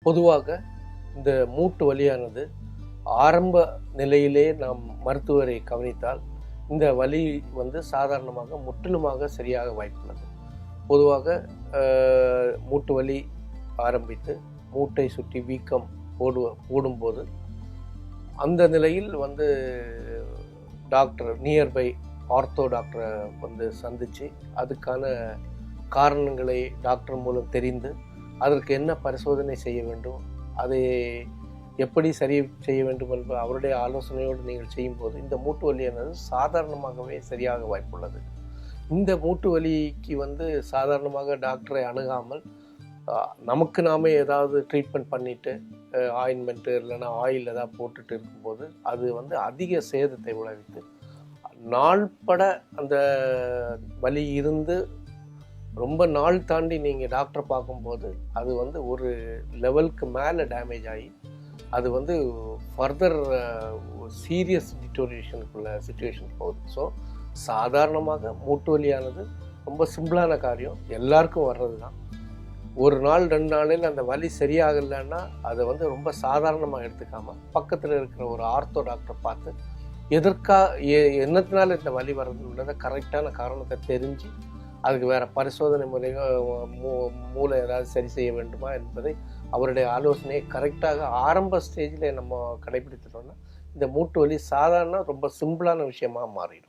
பொதுவாக இந்த மூட்டு வலியானது ஆரம்ப நிலையிலே நாம் மருத்துவரை கவனித்தால் இந்த வலி சாதாரணமாக முற்றிலுமாக சரியாக வாய்ப்புள்ளது. பொதுவாக மூட்டு வலி ஆரம்பித்து மூட்டை சுற்றி வீக்கம் ஓடும்போது அந்த நிலையில் டாக்டர் நியர்பை ஆர்த்தோ டாக்டரை சந்தித்து அதுக்கான காரணங்களை டாக்டர் மூலம் தெரிந்து அதற்கு என்ன பரிசோதனை செய்ய வேண்டும், அதை எப்படி சரி செய்ய வேண்டும் என்பது அவருடைய ஆலோசனையோடு நீங்கள் செய்யும்போது இந்த மூட்டு வலியானது சாதாரணமாகவே சரியாக வாய்ப்புள்ளது. இந்த மூட்டு வலிக்கு சாதாரணமாக டாக்டரை அணுகாமல் நமக்கு நாமே ஏதாவது ட்ரீட்மெண்ட் பண்ணிவிட்டு ஆயின்மெண்ட்டு இல்லைன்னா ஆயில் ஏதாவது போட்டுட்டு இருக்கும்போது அது அதிக சேதத்தை விளைவித்து நாள்பட அந்த வலி இருந்து ரொம்ப நாள் தாண்டி நீங்கள் டாக்டரை பார்க்கும்போது அது ஒரு லெவலுக்கு மேலே டேமேஜ் ஆகி அது ஃபர்தர் சீரியஸ் டிட்டோரியேஷனுக்குள்ள சுச்சுவேஷன் போகுது. ஸோ சாதாரணமாக மூட்டு வலியானது ரொம்ப சிம்பிளான காரியம், எல்லாருக்கும் வர்றது தான். ஒரு நாள் 2 நாளில் அந்த வலி சரியாகலைன்னா அதை ரொம்ப சாதாரணமாக எடுத்துக்காமல் பக்கத்தில் இருக்கிற ஒரு ஆர்த்தோ டாக்டரை பார்த்து என்னத்தினால இந்த வலி வர்றதுன்றதை கரெக்டான காரணத்தை தெரிஞ்சு அதுக்கு வேறு பரிசோதனை மூளை ஏதாவது சரி செய்ய வேண்டுமா என்பதை அவருடைய ஆலோசனையை கரெக்டாக ஆரம்ப ஸ்டேஜில் நம்ம கடைபிடித்துட்டோம்னா இந்த மூட்டு வலி சாதாரண ரொம்ப சிம்பிளான விஷயமாக மாறிடும்.